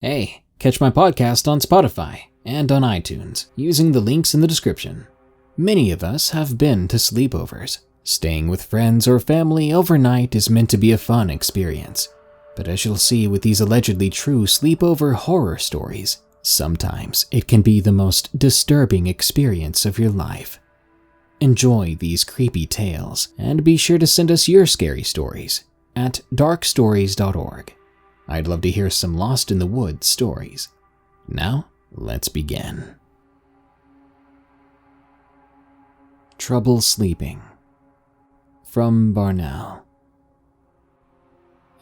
Hey, catch my podcast on Spotify and on iTunes using the links in the description. Many of us have been to sleepovers. Staying with friends or family overnight is meant to be a fun experience. But as you'll see with these allegedly true sleepover horror stories, sometimes it can be the most disturbing experience of your life. Enjoy these creepy tales and be sure to send us your scary stories at darkstories.org. I'd love to hear some lost in the woods stories. Now, let's begin. Trouble sleeping. From Barnel.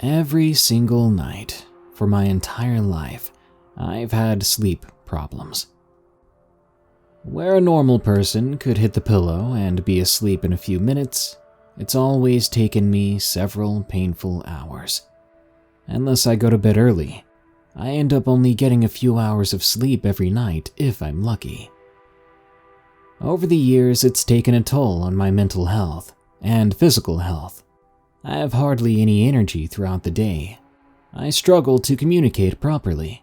Every single night, for my entire life, I've had sleep problems. Where a normal person could hit the pillow and be asleep in a few minutes, it's always taken me several painful hours. Unless I go to bed early, I end up only getting a few hours of sleep every night if I'm lucky. Over the years, it's taken a toll on my mental health and physical health. I have hardly any energy throughout the day. I struggle to communicate properly,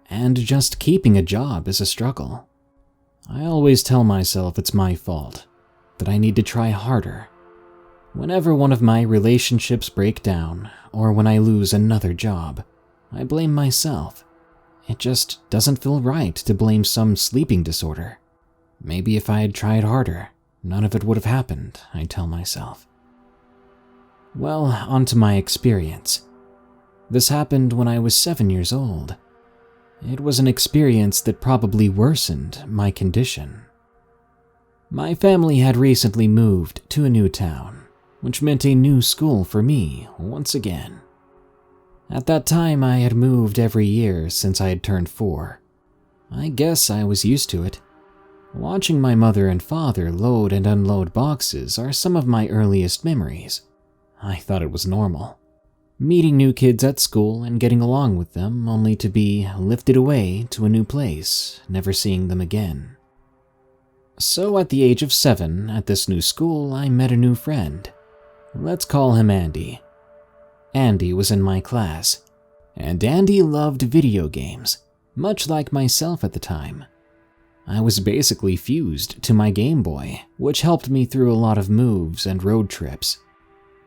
and just keeping a job is a struggle. I always tell myself it's my fault, that I need to try harder. Whenever one of my relationships break down, or when I lose another job, I blame myself. It just doesn't feel right to blame some sleeping disorder. Maybe if I had tried harder, none of it would have happened, I tell myself. Well, onto my experience. This happened when I was 7 years old. It was an experience that probably worsened my condition. My family had recently moved to a new town, which meant a new school for me once again. At that time, I had moved every year since I had turned 4. I guess I was used to it. Watching my mother and father load and unload boxes are some of my earliest memories. I thought it was normal. Meeting new kids at school and getting along with them only to be lifted away to a new place, never seeing them again. So at the age of 7, at this new school, I met a new friend. Let's call him Andy. Andy was in my class, and Andy loved video games, much like myself at the time. I was basically fused to my Game Boy, which helped me through a lot of moves and road trips.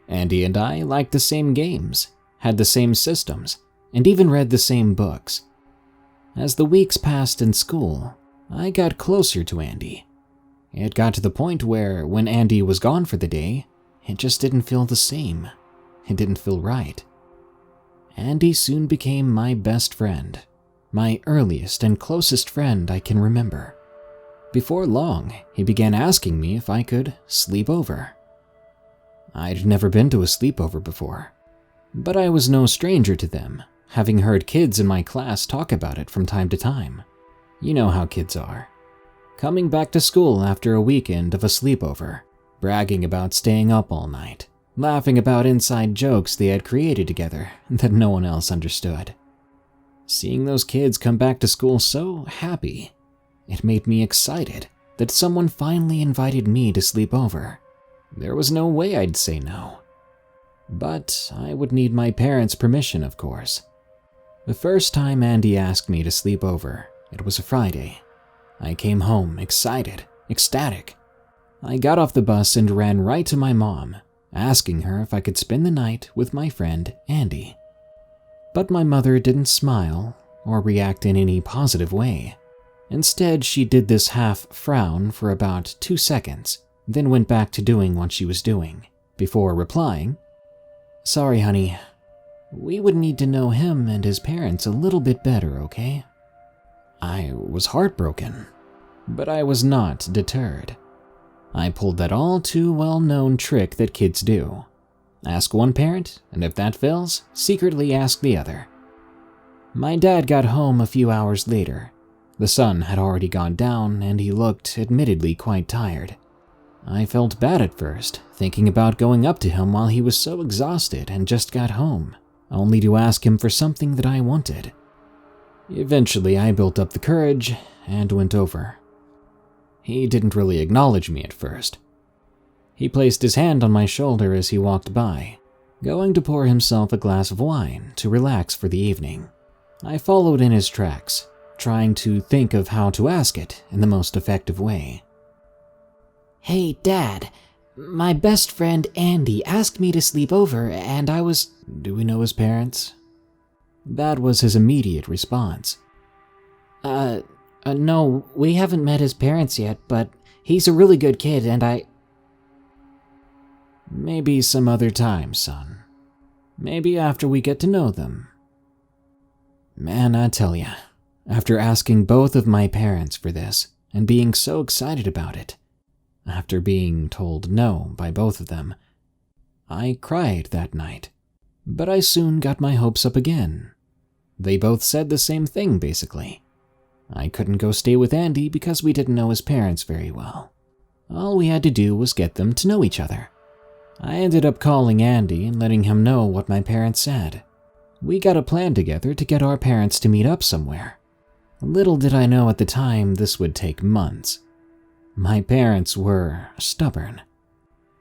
Andy and I liked the same games, had the same systems, and even read the same books. As the weeks passed in school, I got closer to Andy. It got to the point where, when Andy was gone for the day, it just didn't feel the same. It didn't feel right. Andy soon became my best friend, my earliest and closest friend I can remember. Before long, he began asking me if I could sleep over. I'd never been to a sleepover before, but I was no stranger to them, having heard kids in my class talk about it from time to time. You know how kids are. Coming back to school after a weekend of a sleepover, bragging about staying up all night, laughing about inside jokes they had created together that no one else understood. Seeing those kids come back to school so happy, it made me excited that someone finally invited me to sleep over. There was no way I'd say no. But I would need my parents' permission, of course. The first time Andy asked me to sleep over, it was a Friday. I came home excited, ecstatic. I got off the bus and ran right to my mom, asking her if I could spend the night with my friend Andy. But my mother didn't smile or react in any positive way. Instead, she did this half frown for about 2 seconds, then went back to doing what she was doing, before replying, "Sorry, honey. We would need to know him and his parents a little bit better, okay?" I was heartbroken, but I was not deterred. I pulled that all too well-known trick that kids do. Ask one parent, and if that fails, secretly ask the other. My dad got home a few hours later. The sun had already gone down, and he looked admittedly quite tired. I felt bad at first, thinking about going up to him while he was so exhausted and just got home, only to ask him for something that I wanted. Eventually, I built up the courage and went over. He didn't really acknowledge me at first. He placed his hand on my shoulder as he walked by, going to pour himself a glass of wine to relax for the evening. I followed in his tracks, trying to think of how to ask it in the most effective way. Hey, Dad, my best friend Andy asked me to sleep over and I was... Do we know his parents? That was his immediate response. No, we haven't met his parents yet, but he's a really good kid and I... Maybe some other time, son. Maybe after we get to know them. Man, I tell ya, after asking both of my parents for this and being so excited about it, after being told no by both of them, I cried that night. But I soon got my hopes up again. They both said the same thing, basically. I couldn't go stay with Andy because we didn't know his parents very well. All we had to do was get them to know each other. I ended up calling Andy and letting him know what my parents said. We got a plan together to get our parents to meet up somewhere. Little did I know at the time this would take months. My parents were stubborn.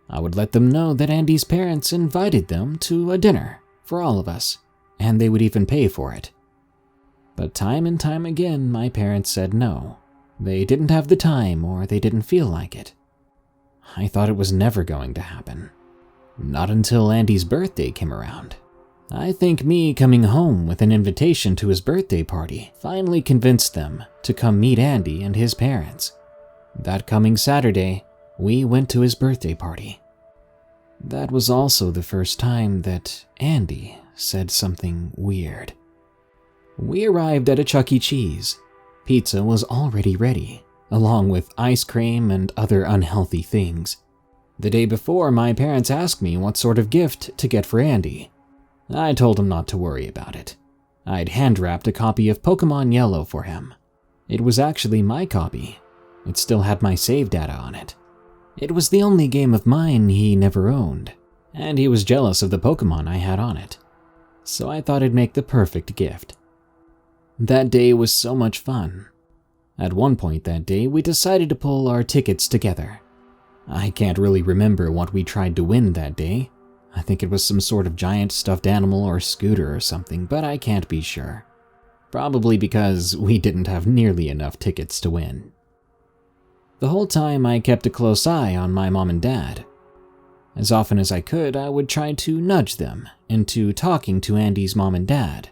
I would let them know that Andy's parents invited them to a dinner for all of us, and they would even pay for it. But time and time again, my parents said no. They didn't have the time or they didn't feel like it. I thought it was never going to happen. Not until Andy's birthday came around. I think me coming home with an invitation to his birthday party finally convinced them to come meet Andy and his parents. That coming Saturday, we went to his birthday party. That was also the first time that Andy said something weird. We arrived at a Chuck E. Cheese. Pizza was already ready, along with ice cream and other unhealthy things. The day before, my parents asked me what sort of gift to get for Andy. I told him not to worry about it. I'd hand-wrapped a copy of Pokemon Yellow for him. It was actually my copy. It still had my save data on it. It was the only game of mine he never owned, and he was jealous of the Pokemon I had on it. So I thought it'd make the perfect gift. That day was so much fun. At one point that day, we decided to pull our tickets together. I can't really remember what we tried to win that day. I think it was some sort of giant stuffed animal or scooter or something, but I can't be sure. Probably because we didn't have nearly enough tickets to win. The whole time I kept a close eye on my mom and dad. As often as I could, I would try to nudge them into talking to Andy's mom and dad.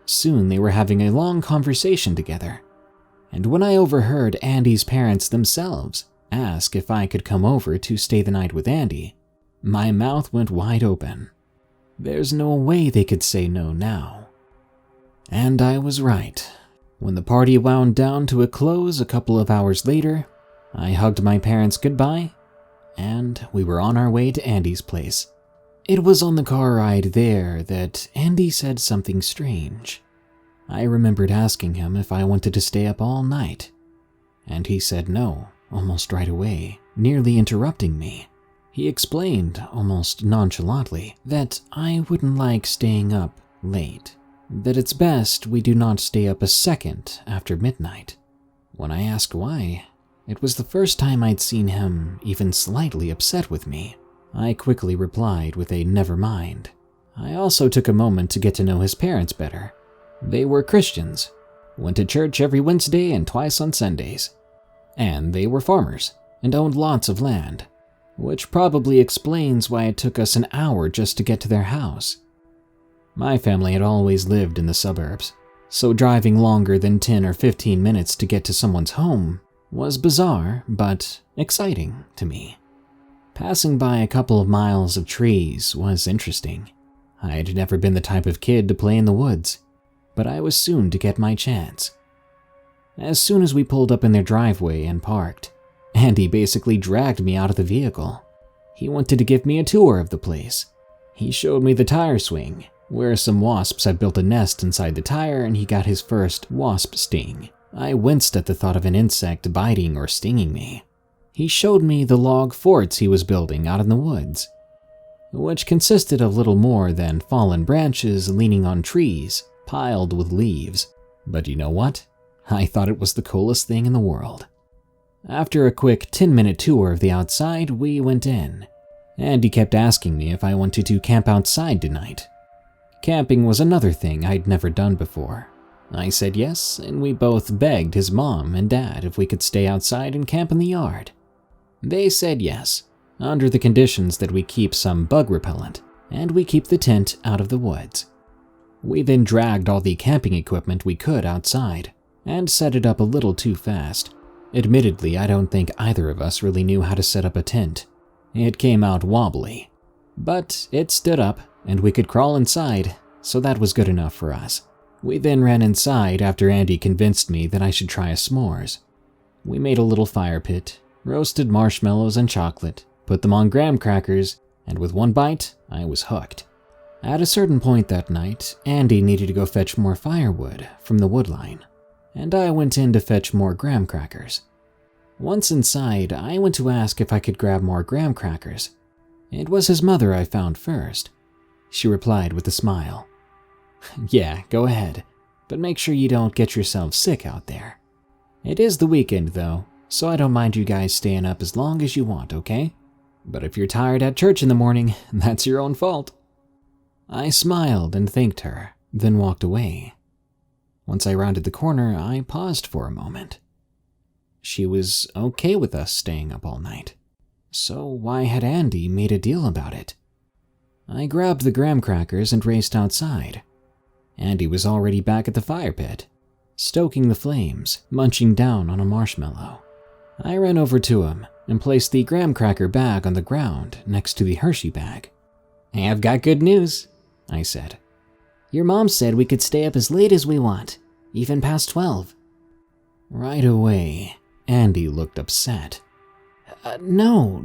Soon they were having a long conversation together, and when I overheard Andy's parents themselves ask if I could come over to stay the night with Andy, my mouth went wide open. There's no way they could say no now. And I was right. When the party wound down to a close a couple of hours later, I hugged my parents goodbye, and we were on our way to Andy's place. It was on the car ride there that Andy said something strange. I remembered asking him if I wanted to stay up all night, and he said no, almost right away, nearly interrupting me. He explained, almost nonchalantly, that I wouldn't like staying up late, that it's best we do not stay up a second after midnight. When I asked why, it was the first time I'd seen him even slightly upset with me. I quickly replied with a never mind. I also took a moment to get to know his parents better. They were Christians, went to church every Wednesday and twice on Sundays. And they were farmers and owned lots of land, which probably explains why it took us an hour just to get to their house. My family had always lived in the suburbs, so driving longer than 10 or 15 minutes to get to someone's home was bizarre but exciting to me. Passing by a couple of miles of trees was interesting. I had never been the type of kid to play in the woods, but I was soon to get my chance. As soon as we pulled up in their driveway and parked, Andy basically dragged me out of the vehicle. He wanted to give me a tour of the place. He showed me the tire swing, where some wasps had built a nest inside the tire, and he got his first wasp sting. I winced at the thought of an insect biting or stinging me. He showed me the log forts he was building out in the woods, which consisted of little more than fallen branches leaning on trees, piled with leaves. But you know what? I thought it was the coolest thing in the world. After a quick 10-minute tour of the outside, we went in, and he kept asking me if I wanted to camp outside tonight. Camping was another thing I'd never done before. I said yes, and we both begged his mom and dad if we could stay outside and camp in the yard. They said yes, under the conditions that we keep some bug repellent, and we keep the tent out of the woods. We then dragged all the camping equipment we could outside, and set it up a little too fast. Admittedly, I don't think either of us really knew how to set up a tent. It came out wobbly, but it stood up, and we could crawl inside, so that was good enough for us. We then ran inside after Andy convinced me that I should try a s'mores. We made a little fire pit, roasted marshmallows and chocolate, put them on graham crackers, and with one bite, I was hooked. At a certain point that night, Andy needed to go fetch more firewood from the wood line, and I went in to fetch more graham crackers. Once inside, I went to ask if I could grab more graham crackers. It was his mother I found first. She replied with a smile. "Yeah, go ahead, but make sure you don't get yourself sick out there. It is the weekend though, so I don't mind you guys staying up as long as you want, okay? But if you're tired at church in the morning, that's your own fault." I smiled and thanked her, then walked away. Once I rounded the corner, I paused for a moment. She was okay with us staying up all night, so why had Andy made a deal about it? I grabbed the graham crackers and raced outside. Andy was already back at the fire pit, stoking the flames, munching down on a marshmallow. I ran over to him and placed the graham cracker bag on the ground next to the Hershey bag. "Hey, I've got good news," I said. "Your mom said we could stay up as late as we want, even past 12. Right away, Andy looked upset. No,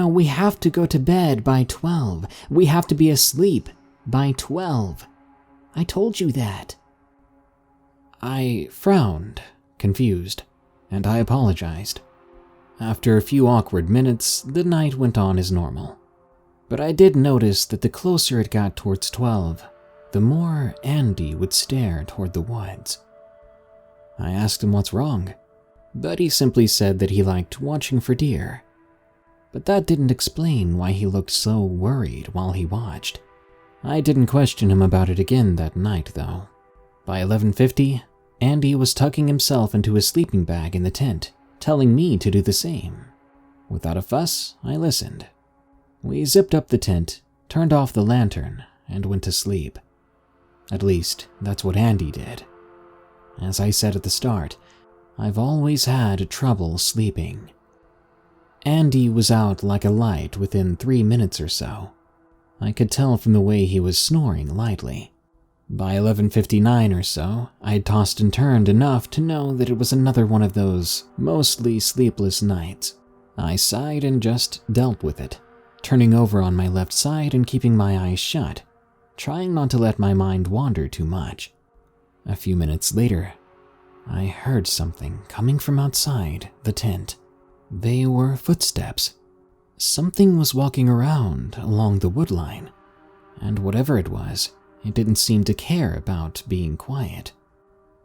we have to go to bed by 12. We have to be asleep by 12. I told you that." I frowned, confused, and I apologized. After a few awkward minutes, the night went on as normal. But I did notice that the closer it got towards 12, the more Andy would stare toward the woods. I asked him what's wrong, but he simply said that he liked watching for deer. But that didn't explain why he looked so worried while he watched. I didn't question him about it again that night, though. By 11:50, Andy was tucking himself into his sleeping bag in the tent, telling me to do the same. Without a fuss, I listened. We zipped up the tent, turned off the lantern, and went to sleep. At least, that's what Andy did. As I said at the start, I've always had trouble sleeping. Andy was out like a light within 3 minutes or so. I could tell from the way he was snoring lightly. By 11:59 or so, I had tossed and turned enough to know that it was another one of those mostly sleepless nights. I sighed and just dealt with it, turning over on my left side and keeping my eyes shut, trying not to let my mind wander too much. A few minutes later, I heard something coming from outside the tent. They were footsteps. Something was walking around along the wood line, and whatever it was, it didn't seem to care about being quiet.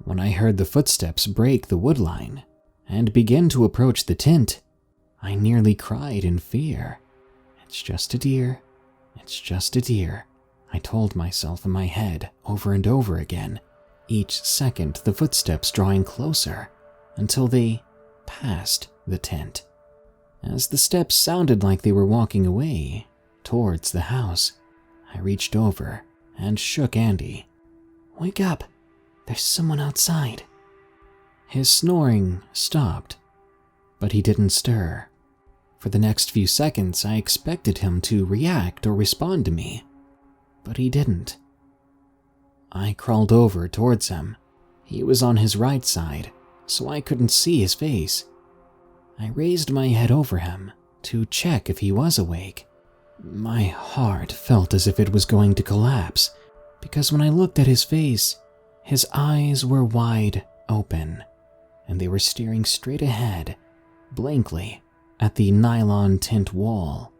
When I heard the footsteps break the wood line and begin to approach the tent, I nearly cried in fear. "It's just a deer. It's just a deer," I told myself in my head over and over again, each second the footsteps drawing closer until they passed the tent. As the steps sounded like they were walking away towards the house, I reached over and shook Andy. "Wake up, there's someone outside." His snoring stopped, but he didn't stir. For the next few seconds, I expected him to react or respond to me, but he didn't. I crawled over towards him. He was on his right side, so I couldn't see his face. I raised my head over him to check if he was awake. My heart felt as if it was going to collapse, because when I looked at his face, his eyes were wide open, and they were staring straight ahead, blankly, at the nylon tent wall.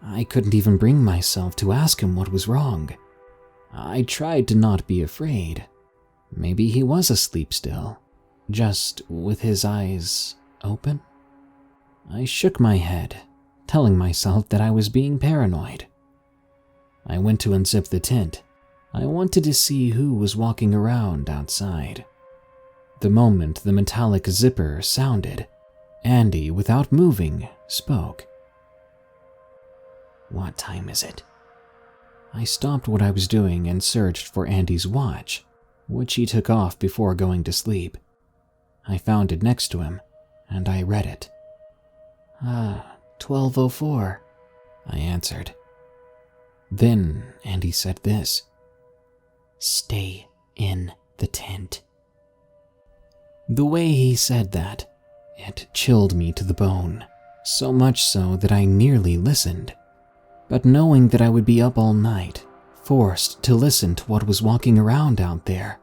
I couldn't even bring myself to ask him what was wrong. I tried to not be afraid. Maybe he was asleep still, just with his eyes open? I shook my head, telling myself that I was being paranoid. I went to unzip the tent, I wanted to see who was walking around outside. The moment the metallic zipper sounded, Andy, without moving, spoke. "What time is it?" I stopped what I was doing and searched for Andy's watch, which he took off before going to sleep. I found it next to him, and I read it. 12:04, I answered. Then Andy said this. "Stay in the tent." The way he said that, it chilled me to the bone, so much so that I nearly listened. But knowing that I would be up all night, forced to listen to what was walking around out there,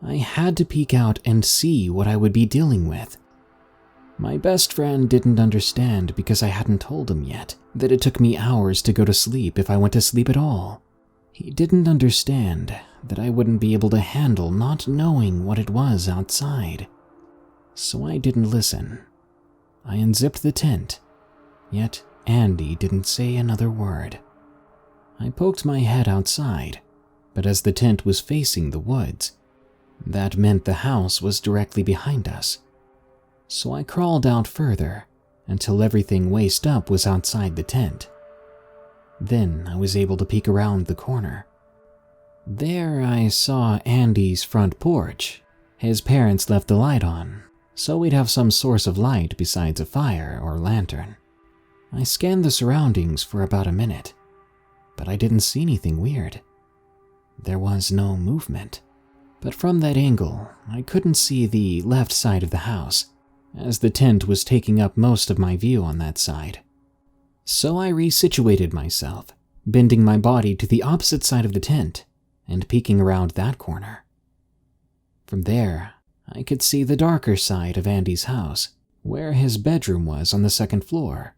I had to peek out and see what I would be dealing with. My best friend didn't understand because I hadn't told him yet that it took me hours to go to sleep if I went to sleep at all. He didn't understand that I wouldn't be able to handle not knowing what it was outside. So I didn't listen. I unzipped the tent, yet Andy didn't say another word. I poked my head outside, but as the tent was facing the woods, that meant the house was directly behind us. So I crawled out further until everything waist up was outside the tent. Then I was able to peek around the corner. There I saw Andy's front porch. His parents left the light on, so we'd have some source of light besides a fire or lantern. I scanned the surroundings for about a minute, but I didn't see anything weird. There was no movement, but from that angle, I couldn't see the left side of the house, as the tent was taking up most of my view on that side. So I resituated myself, bending my body to the opposite side of the tent and peeking around that corner. From there, I could see the darker side of Andy's house, where his bedroom was on the second floor.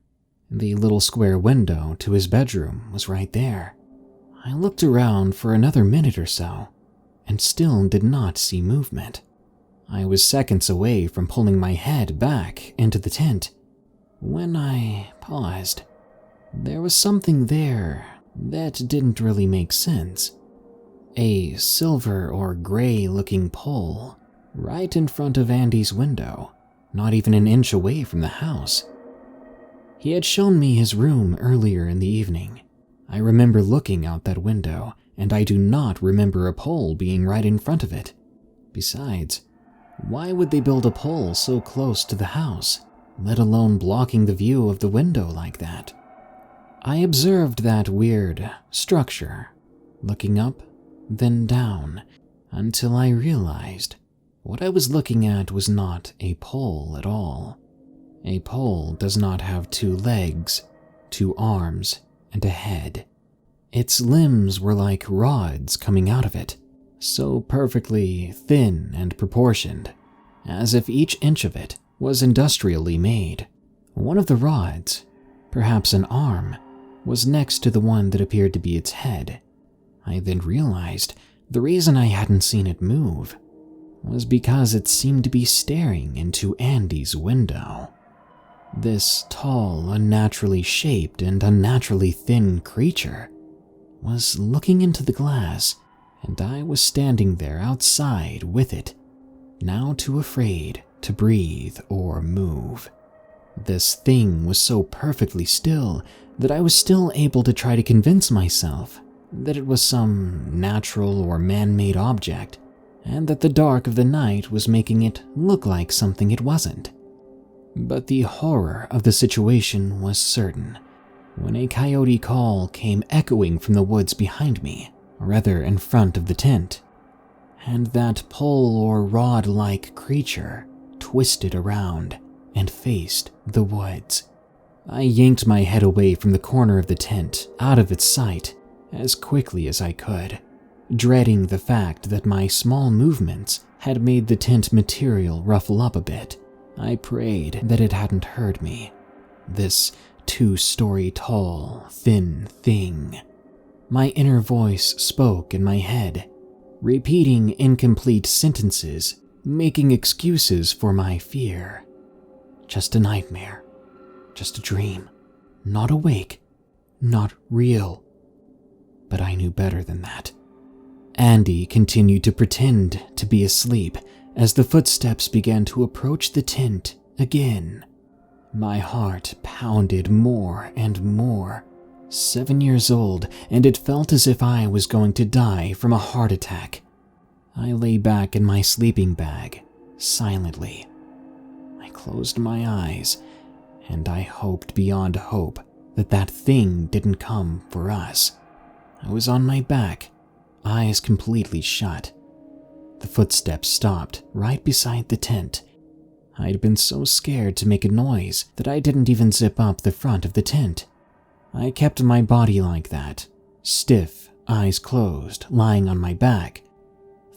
The little square window to his bedroom was right there. I looked around for another minute or so, and still did not see movement. I was seconds away from pulling my head back into the tent when I paused. There was something there that didn't really make sense. A silver or gray-looking pole right in front of Andy's window, not even an inch away from the house. He had shown me his room earlier in the evening. I remember looking out that window, and I do not remember a pole being right in front of it. Besides, why would they build a pole so close to the house, let alone blocking the view of the window like that? I observed that weird structure, looking up, then down, until I realized what I was looking at was not a pole at all. A pole does not have 2 legs, 2 arms, and a head. Its limbs were like rods coming out of it, so perfectly thin and proportioned, as if each inch of it was industrially made. One of the rods, perhaps an arm, was next to the one that appeared to be its head. I then realized the reason I hadn't seen it move was because it seemed to be staring into Andy's window. This tall, unnaturally shaped and unnaturally thin creature was looking into the glass, and I was standing there outside with it, now too afraid to breathe or move. This thing was so perfectly still that I was still able to try to convince myself that it was some natural or man-made object, and that the dark of the night was making it look like something it wasn't. But the horror of the situation was certain when a coyote call came echoing from the woods behind me, or rather in front of the tent, and that pole or rod-like creature twisted around and faced the woods. I yanked my head away from the corner of the tent, out of its sight, as quickly as I could, dreading the fact that my small movements had made the tent material ruffle up a bit. I prayed that it hadn't heard me. This 2-story tall, thin thing. My inner voice spoke in my head, repeating incomplete sentences, making excuses for my fear. Just a nightmare. Just a dream. Not awake. Not real. But I knew better than that. Andy continued to pretend to be asleep as the footsteps began to approach the tent again. My heart pounded more and more. 7 years old, and it felt as if I was going to die from a heart attack. I lay back in my sleeping bag, silently. I closed my eyes, and I hoped beyond hope that that thing didn't come for us. I was on my back, eyes completely shut. The footsteps stopped right beside the tent. I'd been so scared to make a noise that I didn't even zip up the front of the tent. I kept my body like that, stiff, eyes closed, lying on my back,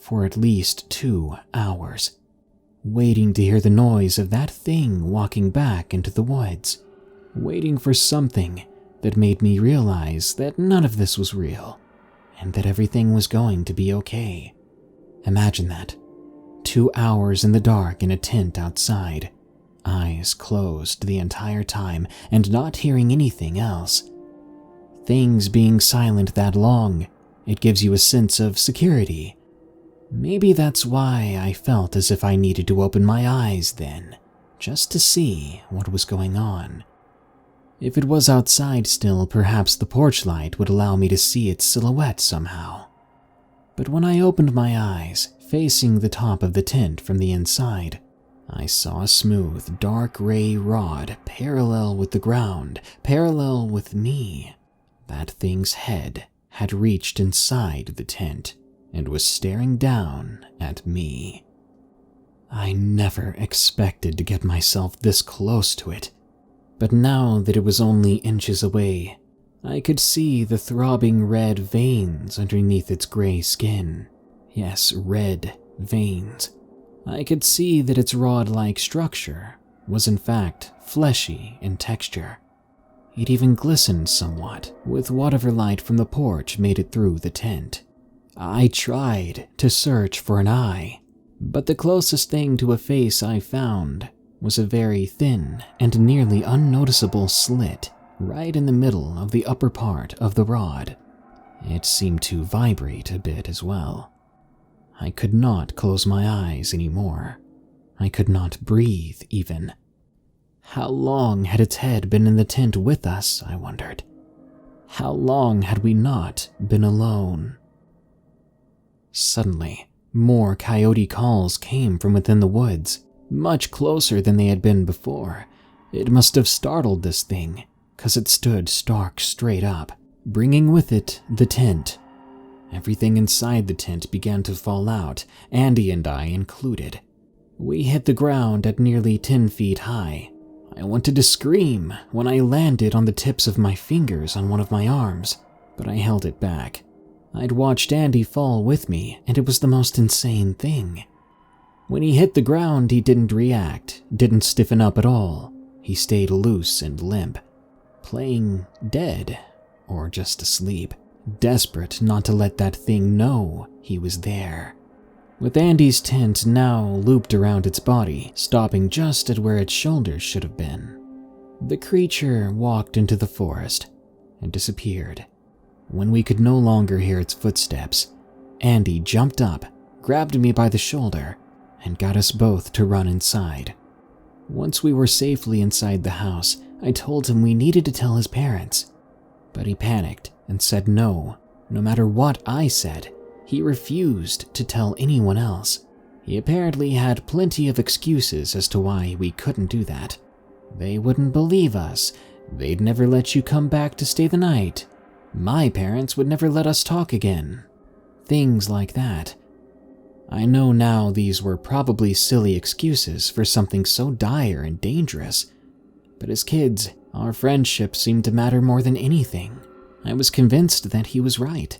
for at least 2 hours, waiting to hear the noise of that thing walking back into the woods, waiting for something that made me realize that none of this was real, and that everything was going to be okay. Imagine that. 2 hours in the dark in a tent outside, eyes closed the entire time and not hearing anything else. Things being silent that long, it gives you a sense of security. Maybe that's why I felt as if I needed to open my eyes then, just to see what was going on. If it was outside still, perhaps the porch light would allow me to see its silhouette somehow. But when I opened my eyes, facing the top of the tent from the inside, I saw a smooth, dark gray rod parallel with the ground, parallel with me. That thing's head had reached inside the tent and was staring down at me. I never expected to get myself this close to it, but now that it was only inches away, I could see the throbbing red veins underneath its gray skin. Yes, red veins. I could see that its rod-like structure was in fact fleshy in texture. It even glistened somewhat with whatever light from the porch made it through the tent. I tried to search for an eye, but the closest thing to a face I found was a very thin and nearly unnoticeable slit right in the middle of the upper part of the rod. It seemed to vibrate a bit as well. I could not close my eyes anymore. I could not breathe even. How long had its head been in the tent with us, I wondered? How long had we not been alone? Suddenly, more coyote calls came from within the woods, much closer than they had been before. It must have startled this thing, 'cause it stood stark straight up, bringing with it the tent. Everything inside the tent began to fall out, Andy and I included. We hit the ground at nearly 10 feet high. I wanted to scream when I landed on the tips of my fingers on one of my arms, but I held it back. I'd watched Andy fall with me, and it was the most insane thing. When he hit the ground, he didn't react, didn't stiffen up at all. He stayed loose and limp, playing dead or just asleep, desperate not to let that thing know he was there. With Andy's tent now looped around its body, stopping just at where its shoulders should have been, the creature walked into the forest and disappeared. When we could no longer hear its footsteps, Andy jumped up, grabbed me by the shoulder, and got us both to run inside. Once we were safely inside the house, I told him we needed to tell his parents, but he panicked and said no matter what I said. He refused to tell anyone else. He apparently had plenty of excuses as to why we couldn't do that. They wouldn't believe us. They'd never let you come back to stay the night. My parents would never let us talk again. Things like that. I know now these were probably silly excuses for something so dire and dangerous, but as kids, our friendship seemed to matter more than anything. I was convinced that he was right.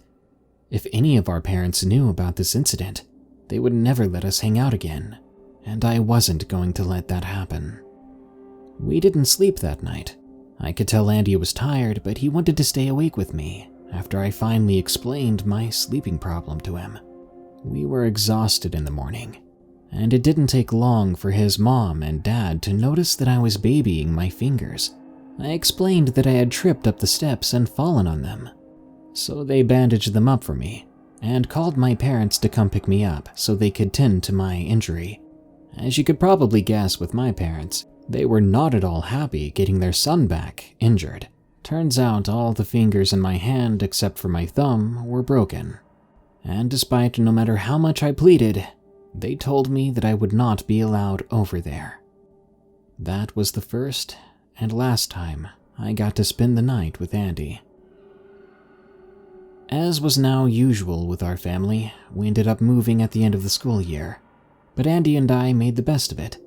If any of our parents knew about this incident, they would never let us hang out again, and I wasn't going to let that happen. We didn't sleep that night. I could tell Andy was tired, but he wanted to stay awake with me after I finally explained my sleeping problem to him. We were exhausted in the morning, and it didn't take long for his mom and dad to notice that I was babying my fingers. I explained that I had tripped up the steps and fallen on them, so they bandaged them up for me, and called my parents to come pick me up so they could tend to my injury. As you could probably guess with my parents, they were not at all happy getting their son back injured. Turns out all the fingers in my hand except for my thumb were broken. And despite no matter how much I pleaded, they told me that I would not be allowed over there. That was the first and last time I got to spend the night with Andy. As was now usual with our family, we ended up moving at the end of the school year, but Andy and I made the best of it.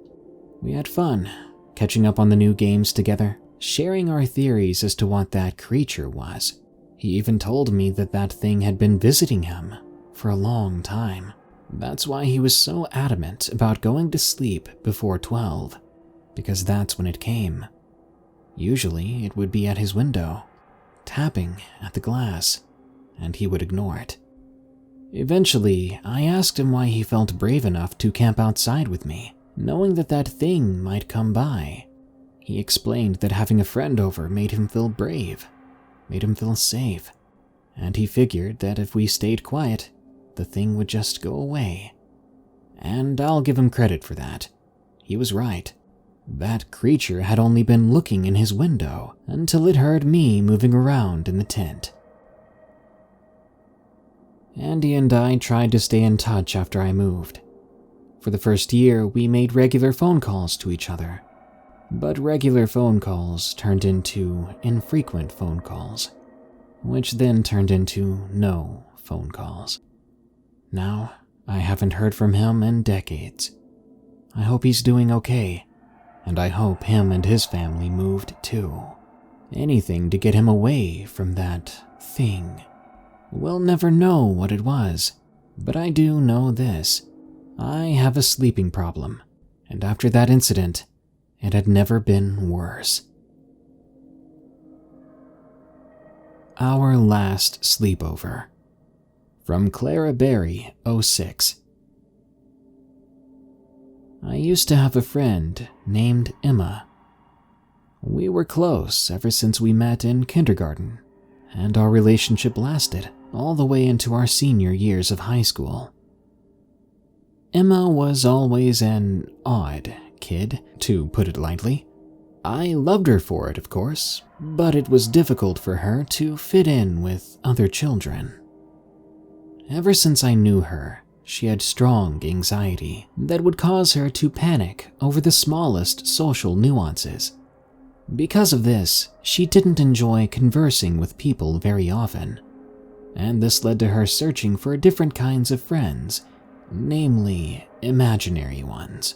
We had fun, catching up on the new games together, sharing our theories as to what that creature was. He even told me that that thing had been visiting him for a long time. That's why he was so adamant about going to sleep before 12, because that's when it came. Usually it would be at his window, tapping at the glass, and he would ignore it. Eventually, I asked him why he felt brave enough to camp outside with me, knowing that that thing might come by. He explained that having a friend over made him feel brave, made him feel safe, and he figured that if we stayed quiet, the thing would just go away. And I'll give him credit for that. He was right. That creature had only been looking in his window until it heard me moving around in the tent. Andy and I tried to stay in touch after I moved. For the first year, we made regular phone calls to each other. But regular phone calls turned into infrequent phone calls, which then turned into no phone calls. Now, I haven't heard from him in decades. I hope he's doing okay, and I hope him and his family moved too. Anything to get him away from that thing. We'll never know what it was, but I do know this. I have a sleeping problem, and after that incident, it had never been worse. Our Last Sleepover. From Clara Berry, 06. I used to have a friend named Emma. We were close ever since we met in kindergarten, and our relationship lasted all the way into our senior years of high school. Emma was always an odd kid, to put it lightly. I loved her for it, of course, but it was difficult for her to fit in with other children. Ever since I knew her, she had strong anxiety that would cause her to panic over the smallest social nuances. Because of this, she didn't enjoy conversing with people very often, and this led to her searching for different kinds of friends, namely imaginary ones.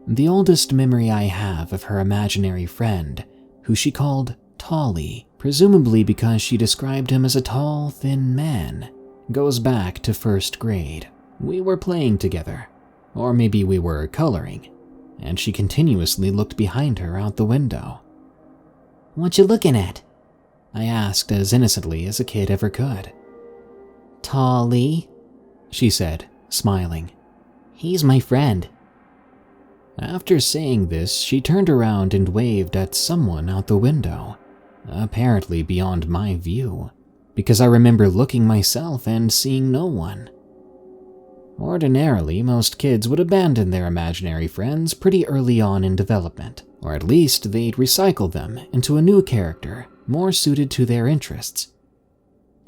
The oldest memory I have of her imaginary friend, who she called Tolly, presumably because she described him as a tall, thin man, goes back to first grade. We were playing together, or maybe we were coloring, and she continuously looked behind her out the window. "What you looking at?" I asked as innocently as a kid ever could. "Tolly," she said, smiling. "He's my friend." After saying this, she turned around and waved at someone out the window, apparently beyond my view, because I remember looking myself and seeing no one. Ordinarily, most kids would abandon their imaginary friends pretty early on in development, or at least they'd recycle them into a new character more suited to their interests.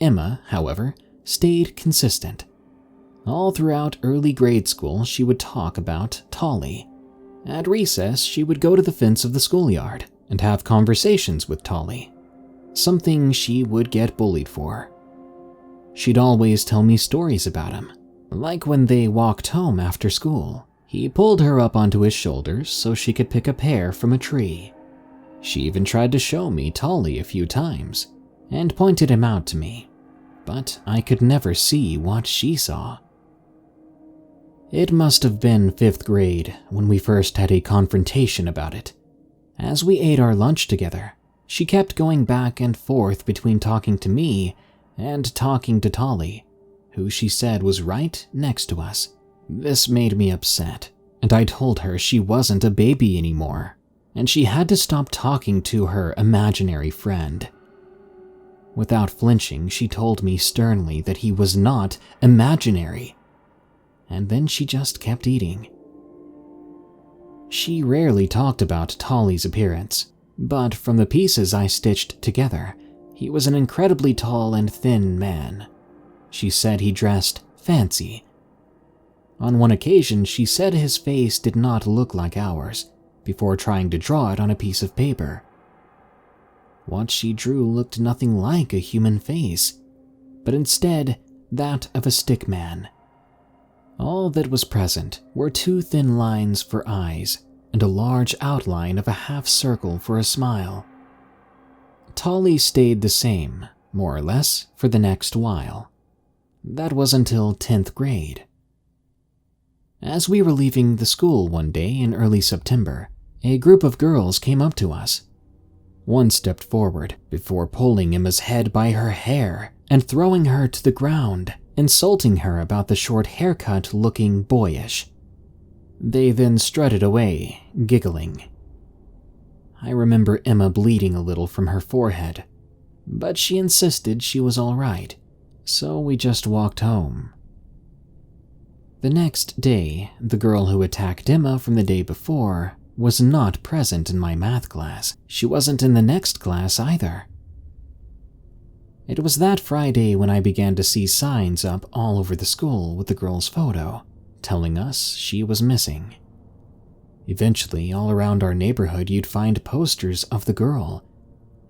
Emma, however, stayed consistent. All throughout early grade school, she would talk about Tolly. At recess, she would go to the fence of the schoolyard and have conversations with Tolly, something she would get bullied for. She'd always tell me stories about him, like when they walked home after school. He pulled her up onto his shoulders so she could pick a pear from a tree. She even tried to show me Tolly a few times and pointed him out to me, but I could never see what she saw. It must have been 5th grade when we first had a confrontation about it. As we ate our lunch together, she kept going back and forth between talking to me and talking to Tolly, who she said was right next to us. This made me upset, and I told her she wasn't a baby anymore, and she had to stop talking to her imaginary friend. Without flinching, she told me sternly that he was not imaginary. And then she just kept eating. She rarely talked about Tolly's appearance, but from the pieces I stitched together, he was an incredibly tall and thin man. She said he dressed fancy. On one occasion, she said his face did not look like ours, before trying to draw it on a piece of paper. What she drew looked nothing like a human face, but instead that of a stick man. All that was present were 2 thin lines for eyes and a large outline of a half circle for a smile. Tolly stayed the same, more or less, for the next while. That was until 10th grade. As we were leaving the school one day in early September, a group of girls came up to us. One stepped forward before pulling Emma's head by her hair and throwing her to the ground, insulting her about the short haircut looking boyish. They then strutted away, giggling. I remember Emma bleeding a little from her forehead, but she insisted she was all right, so we just walked home. The next day, the girl who attacked Emma from the day before was not present in my math class. She wasn't in the next class either. It was that Friday when I began to see signs up all over the school with the girl's photo, telling us she was missing. Eventually, all around our neighborhood you'd find posters of the girl,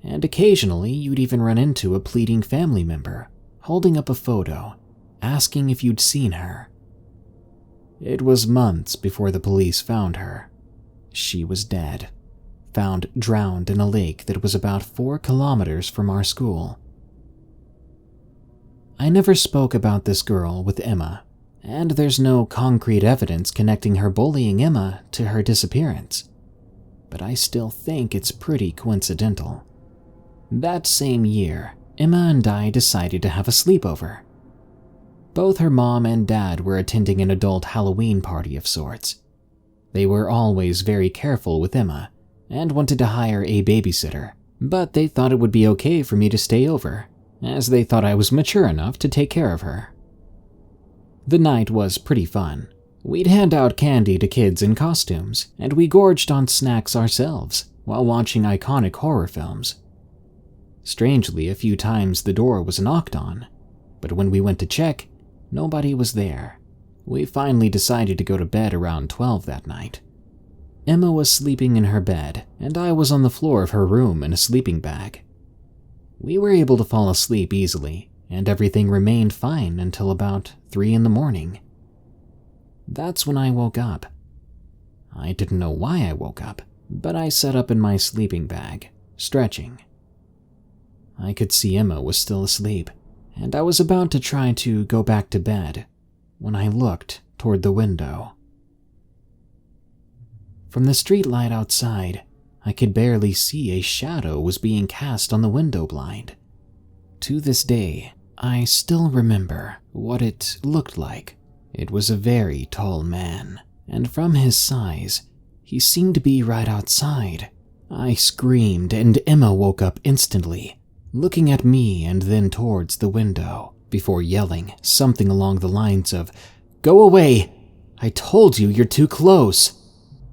and occasionally you'd even run into a pleading family member, holding up a photo, asking if you'd seen her. It was months before the police found her. She was dead, found drowned in a lake that was about 4 kilometers from our school. I never spoke about this girl with Emma, and there's no concrete evidence connecting her bullying Emma to her disappearance. But I still think it's pretty coincidental. That same year, Emma and I decided to have a sleepover. Both her mom and dad were attending an adult Halloween party of sorts. They were always very careful with Emma and wanted to hire a babysitter, but they thought it would be okay for me to stay over, as they thought I was mature enough to take care of her. The night was pretty fun. We'd hand out candy to kids in costumes, and we gorged on snacks ourselves while watching iconic horror films. Strangely, a few times the door was knocked on, but when we went to check, nobody was there. We finally decided to go to bed around 12 that night. Emma was sleeping in her bed, and I was on the floor of her room in a sleeping bag. We were able to fall asleep easily, and everything remained fine until about 3 in the morning. That's when I woke up. I didn't know why I woke up, but I sat up in my sleeping bag, stretching. I could see Emma was still asleep, and I was about to try to go back to bed when I looked toward the window. From the streetlight outside, I could barely see a shadow was being cast on the window blind. To this day, I still remember what it looked like. It was a very tall man, and from his size, he seemed to be right outside. I screamed, and Emma woke up instantly, looking at me and then towards the window, before yelling something along the lines of, "Go away! I told you you're too close!"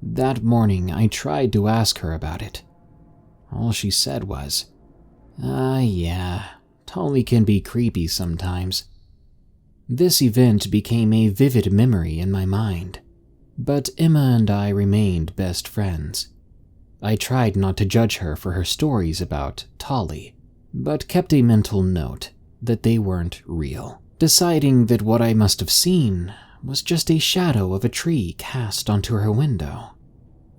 That morning, I tried to ask her about it. All she said was, yeah, Tolly can be creepy sometimes." This event became a vivid memory in my mind, but Emma and I remained best friends. I tried not to judge her for her stories about Tolly, but kept a mental note that they weren't real, deciding that what I must have seen was just a shadow of a tree cast onto her window.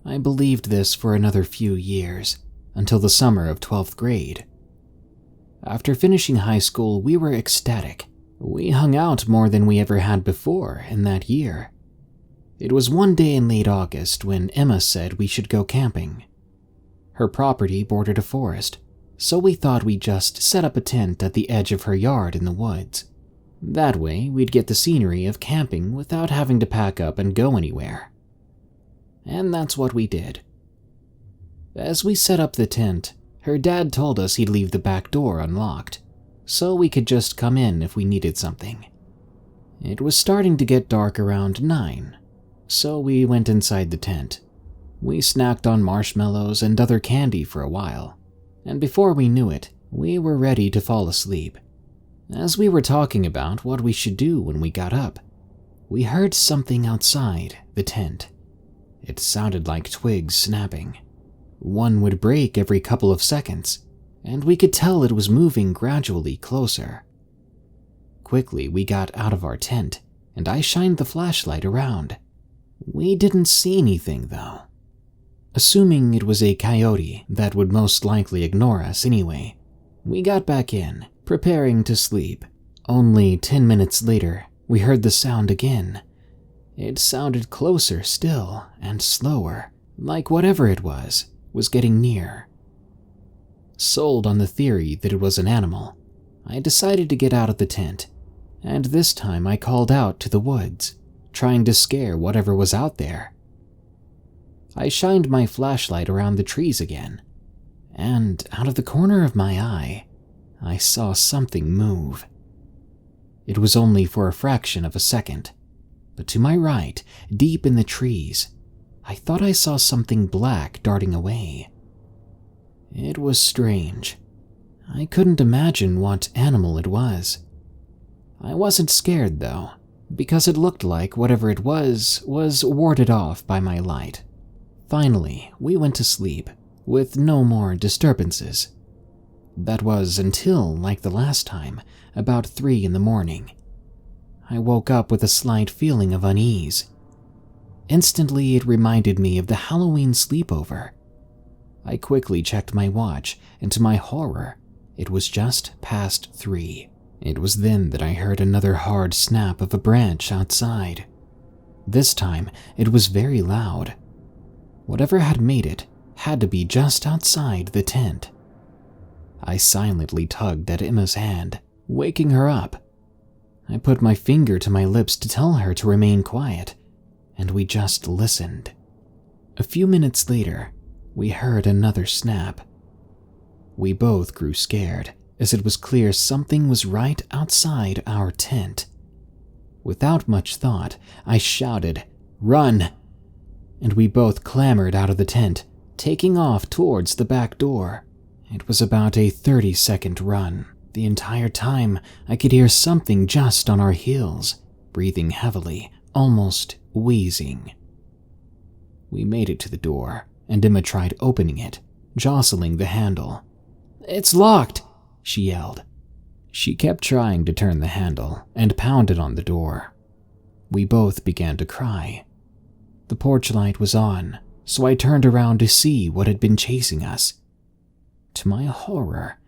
I believed this for another few years, until the summer of 12th grade. After finishing high school, we were ecstatic. We hung out more than we ever had before in that year. It was one day in late August when Emma said we should go camping. Her property bordered a forest, so we thought we'd just set up a tent at the edge of her yard in the woods. That way, we'd get the scenery of camping without having to pack up and go anywhere. And that's what we did. As we set up the tent, her dad told us he'd leave the back door unlocked, so we could just come in if we needed something. It was starting to get dark around 9, so we went inside the tent. We snacked on marshmallows and other candy for a while, and before we knew it, we were ready to fall asleep. As we were talking about what we should do when we got up, we heard something outside the tent. It sounded like twigs snapping. One would break every couple of seconds, and we could tell it was moving gradually closer. Quickly, we got out of our tent, and I shined the flashlight around. We didn't see anything, though. Assuming it was a coyote that would most likely ignore us anyway, we got back in, preparing to sleep. Only 10 minutes later, we heard the sound again. It sounded closer still and slower, like whatever it was getting near. Sold on the theory that it was an animal, I decided to get out of the tent, and this time I called out to the woods, trying to scare whatever was out there. I shined my flashlight around the trees again, and out of the corner of my eye, I saw something move. It was only for a fraction of a second, but to my right, deep in the trees, I thought I saw something black darting away. It was strange. I couldn't imagine what animal it was. I wasn't scared, though, because it looked like whatever it was warded off by my light. Finally, we went to sleep, with no more disturbances. That was until, like the last time, about 3 in the morning. I woke up with a slight feeling of unease. Instantly, it reminded me of the Halloween sleepover. I quickly checked my watch, and to my horror, it was just past 3. It was then that I heard another hard snap of a branch outside. This time, it was very loud. Whatever had made it had to be just outside the tent. I silently tugged at Emma's hand, waking her up. I put my finger to my lips to tell her to remain quiet, and we just listened. A few minutes later, we heard another snap. We both grew scared, as it was clear something was right outside our tent. Without much thought, I shouted, "Run!" and we both clambered out of the tent, taking off towards the back door. It was about a 30-second run. The entire time, I could hear something just on our heels, breathing heavily, almost wheezing. We made it to the door, and Emma tried opening it, jostling the handle. "It's locked!" she yelled. She kept trying to turn the handle and pounded on the door. We both began to cry. The porch light was on, so I turned around to see what had been chasing us. To my horror,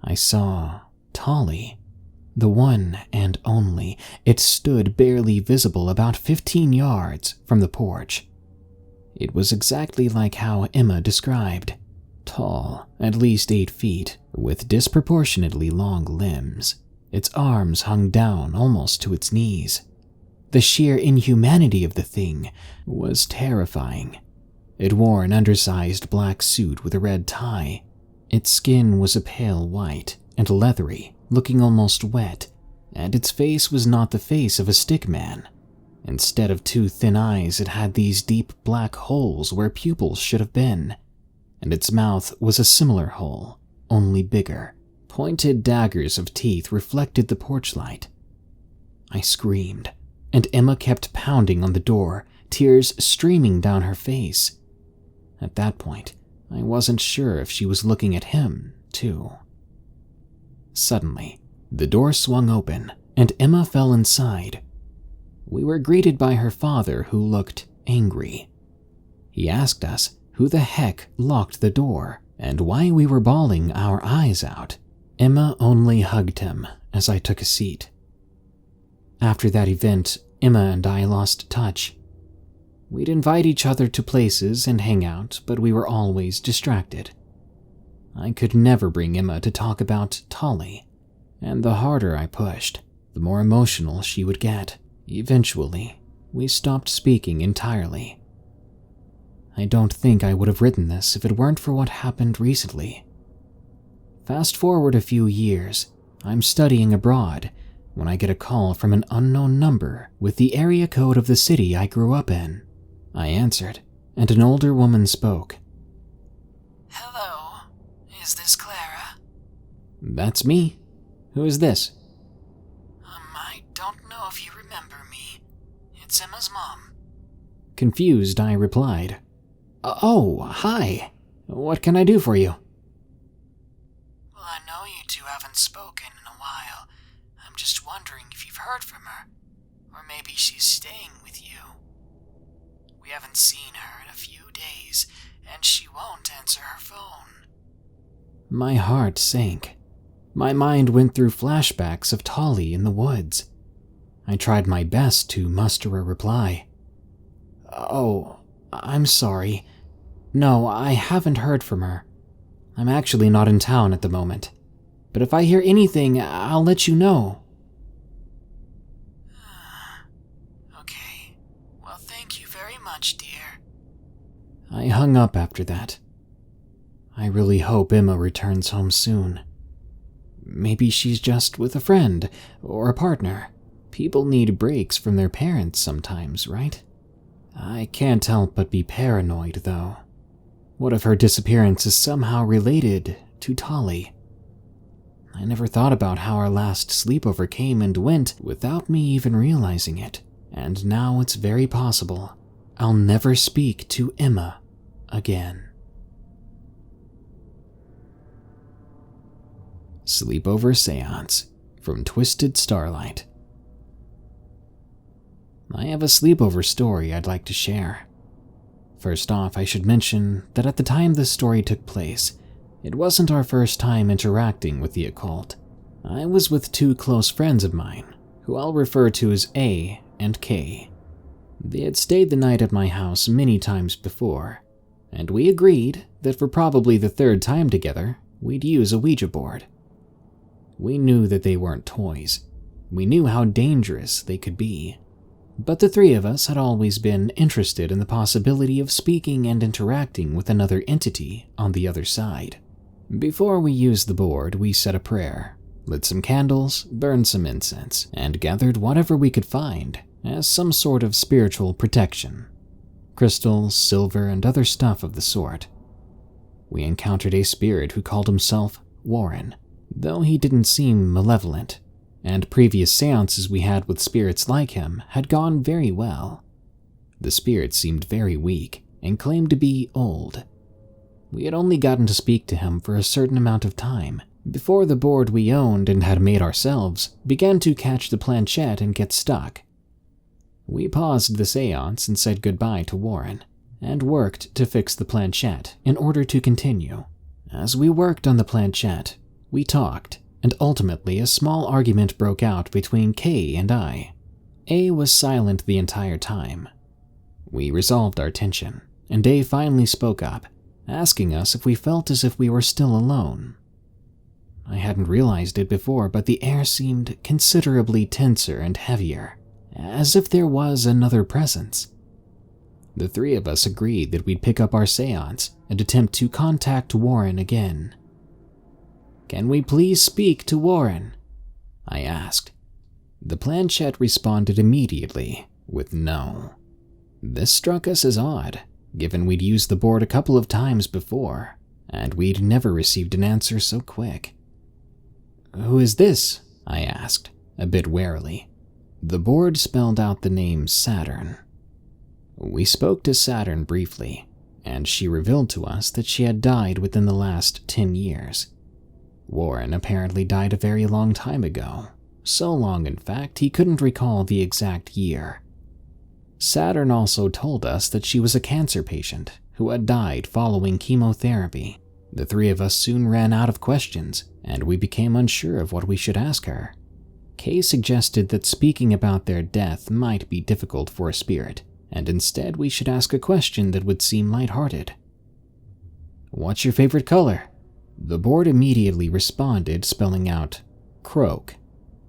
I saw Tolly, the one and only. It stood barely visible about 15 yards from the porch. It was exactly like how Emma described. Tall, at least 8 feet, with disproportionately long limbs. Its arms hung down almost to its knees. The sheer inhumanity of the thing was terrifying. It wore an undersized black suit with a red tie. Its skin was a pale white and leathery, looking almost wet, and its face was not the face of a stick man. Instead of 2 thin eyes, it had these deep black holes where pupils should have been, and its mouth was a similar hole, only bigger. Pointed daggers of teeth reflected the porch light. I screamed, and Emma kept pounding on the door, tears streaming down her face. At that point, I wasn't sure if she was looking at him, too. Suddenly, the door swung open, and Emma fell inside. We were greeted by her father, who looked angry. He asked us who the heck locked the door, and why we were bawling our eyes out. Emma only hugged him as I took a seat. After that event, Emma and I lost touch. We'd invite each other to places and hang out, but we were always distracted. I could never bring Emma to talk about Tolly, and the harder I pushed, the more emotional she would get. Eventually, we stopped speaking entirely. I don't think I would have written this if it weren't for what happened recently. Fast forward a few years, I'm studying abroad when I get a call from an unknown number with the area code of the city I grew up in. I answered, and an older woman spoke. Hello, is this Clara? That's me. Who is this? I don't know if you remember me. It's Emma's mom. Confused, I replied. Oh, hi. What can I do for you? Well, I know you two haven't spoken in a while. I'm just wondering if you've heard from her. Or maybe she's staying with you. We haven't seen her in a few days, and she won't answer her phone. My heart sank. My mind went through flashbacks of Tolly in the woods. I tried my best to muster a reply. Oh, I'm sorry. No, I haven't heard from her. I'm actually not in town at the moment. But if I hear anything, I'll let you know. Okay. Well, thank you very much, dear. I hung up after that. I really hope Emma returns home soon. Maybe she's just with a friend or a partner. People need breaks from their parents sometimes, right? I can't help but be paranoid, though. What if her disappearance is somehow related to Tolly? I never thought about how our last sleepover came and went without me even realizing it, and now it's very possible I'll never speak to Emma again. Sleepover Séance from Twisted Starlight. I have a sleepover story I'd like to share. First off, I should mention that at the time this story took place, it wasn't our first time interacting with the occult. I was with two close friends of mine, who I'll refer to as A and K. They had stayed the night at my house many times before, and we agreed that for probably the third time together, we'd use a Ouija board. We knew that they weren't toys. We knew how dangerous they could be. But the three of us had always been interested in the possibility of speaking and interacting with another entity on the other side. Before we used the board, we said a prayer, lit some candles, burned some incense, and gathered whatever we could find as some sort of spiritual protection. Crystals, silver, and other stuff of the sort. We encountered a spirit who called himself Warren, though he didn't seem malevolent, and previous seances we had with spirits like him had gone very well. The spirit seemed very weak and claimed to be old. We had only gotten to speak to him for a certain amount of time before the board we owned and had made ourselves began to catch the planchette and get stuck. We paused the seance and said goodbye to Warren, and worked to fix the planchette in order to continue. As we worked on the planchette, we talked, and ultimately a small argument broke out between Kay and I. A was silent the entire time. We resolved our tension, and A finally spoke up, asking us if we felt as if we were still alone. I hadn't realized it before, but the air seemed considerably tenser and heavier, as if there was another presence. The three of us agreed that we'd pick up our seance and attempt to contact Warren again. "Can we please speak to Warren?" I asked. The planchette responded immediately with no. This struck us as odd, given we'd used the board a couple of times before, and we'd never received an answer so quick. "Who is this?" I asked, a bit warily. The board spelled out the name Saturn. We spoke to Saturn briefly, and she revealed to us that she had died within the last 10 years. Warren apparently died a very long time ago, so long in fact he couldn't recall the exact year. Saturn also told us that she was a cancer patient who had died following chemotherapy. The three of us soon ran out of questions, and we became unsure of what we should ask her. Kay suggested that speaking about their death might be difficult for a spirit, and instead we should ask a question that would seem lighthearted. "What's your favorite color?" The board immediately responded, spelling out croak.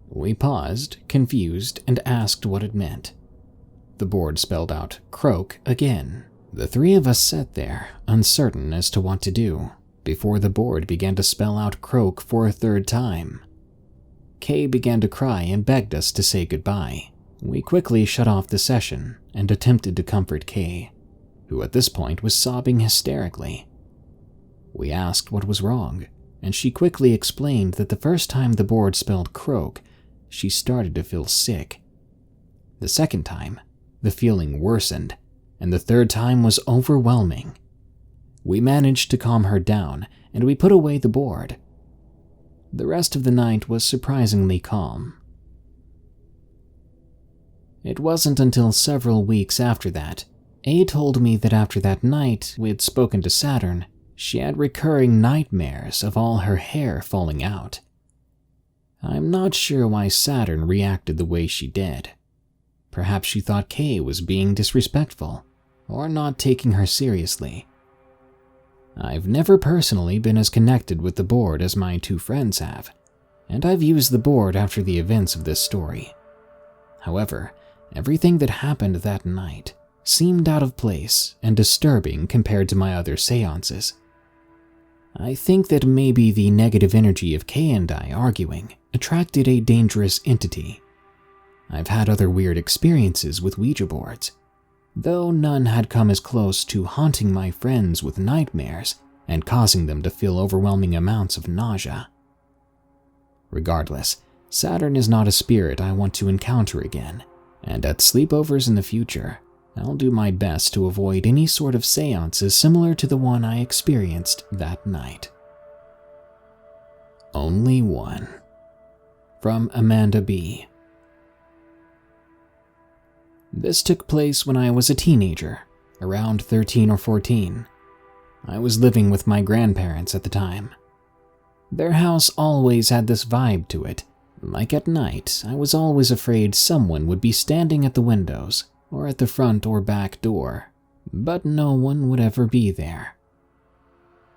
We paused, confused, and asked what it meant. The board spelled out croak again. The three of us sat there, uncertain as to what to do, before the board began to spell out croak for a third time. Kay began to cry and begged us to say goodbye. We quickly shut off the session and attempted to comfort Kay, who at this point was sobbing hysterically. We asked what was wrong, and she quickly explained that the first time the board spelled croak, she started to feel sick. The second time, the feeling worsened, and the third time was overwhelming. We managed to calm her down, and we put away the board. The rest of the night was surprisingly calm. It wasn't until several weeks after that, A told me that after that night we'd spoken to Saturn, she had recurring nightmares of all her hair falling out. I'm not sure why Saturn reacted the way she did. Perhaps she thought Kay was being disrespectful, or not taking her seriously. I've never personally been as connected with the board as my two friends have, and I've used the board after the events of this story. However, everything that happened that night seemed out of place and disturbing compared to my other seances. I think that maybe the negative energy of Kay and I arguing attracted a dangerous entity. I've had other weird experiences with Ouija boards, though none had come as close to haunting my friends with nightmares and causing them to feel overwhelming amounts of nausea. Regardless, Saturn is not a spirit I want to encounter again, and at sleepovers in the future, I'll do my best to avoid any sort of seances similar to the one I experienced that night. Only one. From AmandaBee. This took place when I was a teenager, around 13 or 14. I was living with my grandparents at the time. Their house always had this vibe to it. Like at night, I was always afraid someone would be standing at the windows or at the front or back door, but no one would ever be there.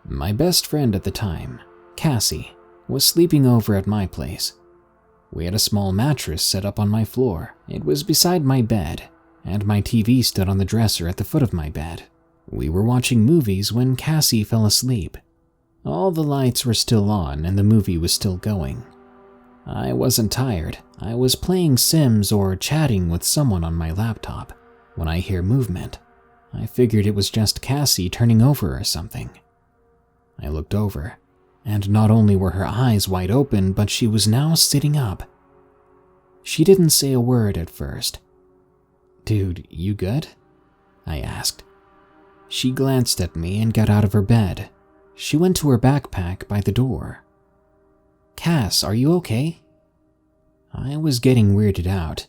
My best friend at the time, Cassie, was sleeping over at my place. We had a small mattress set up on my floor. It was beside my bed, and my TV stood on the dresser at the foot of my bed. We were watching movies when Cassie fell asleep. All the lights were still on and the movie was still going. I wasn't tired. I was playing Sims or chatting with someone on my laptop when I hear movement. I figured it was just Cassie turning over or something. I looked over, and not only were her eyes wide open, but she was now sitting up. She didn't say a word at first. "Dude, you good?" I asked. She glanced at me and got out of her bed. She went to her backpack by the door. "Cass, are you okay?" I was getting weirded out.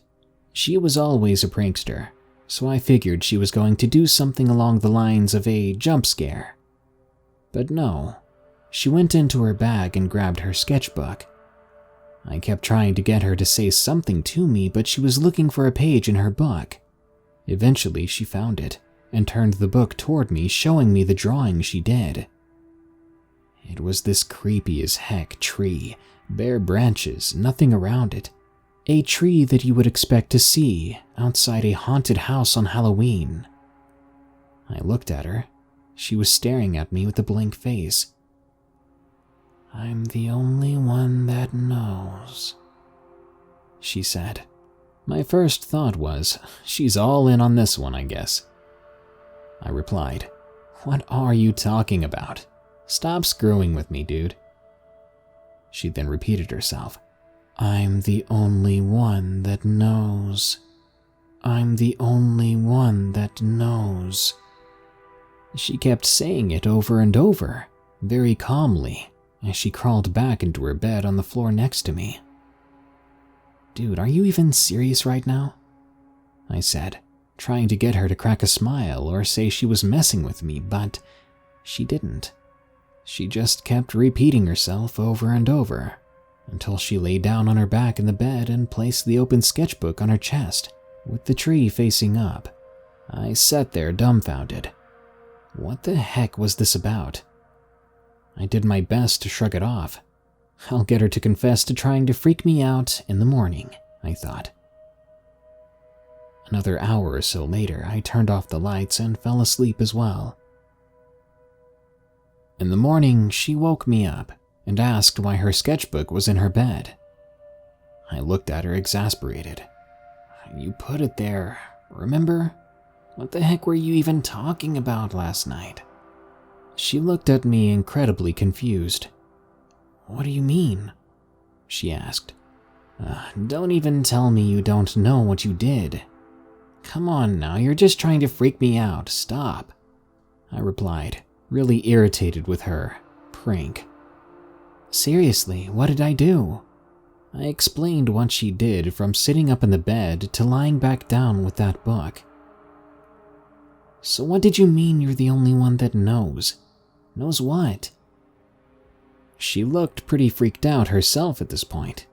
She was always a prankster, so I figured she was going to do something along the lines of a jump scare. But no, she went into her bag and grabbed her sketchbook. I kept trying to get her to say something to me, but she was looking for a page in her book. Eventually, she found it and turned the book toward me, showing me the drawing she did. It was this creepy as heck tree, bare branches, nothing around it. A tree that you would expect to see outside a haunted house on Halloween. I looked at her. She was staring at me with a blank face. "I'm the only one that knows," she said. My first thought was, she's all in on this one, I guess. I replied, "What are you talking about? Stop screwing with me, dude." She then repeated herself. "I'm the only one that knows. I'm the only one that knows." She kept saying it over and over, very calmly, as she crawled back into her bed on the floor next to me. "Dude, are you even serious right now?" I said, trying to get her to crack a smile or say she was messing with me, but she didn't. She just kept repeating herself over and over, until she lay down on her back in the bed and placed the open sketchbook on her chest, with the tree facing up. I sat there dumbfounded. What the heck was this about? I did my best to shrug it off. I'll get her to confess to trying to freak me out in the morning, I thought. Another hour or so later, I turned off the lights and fell asleep as well. In the morning, she woke me up and asked why her sketchbook was in her bed. I looked at her exasperated. You put it there, remember? What the heck were you even talking about last night? She looked at me incredibly confused. What do you mean? She asked. Don't even tell me you don't know what you did. Come on now, you're just trying to freak me out. Stop. I replied, really irritated with her prank. Seriously, what did I do? I explained what she did, from sitting up in the bed to lying back down with that book. So what did you mean you're the only one that knows? Knows what? She looked pretty freaked out herself at this point.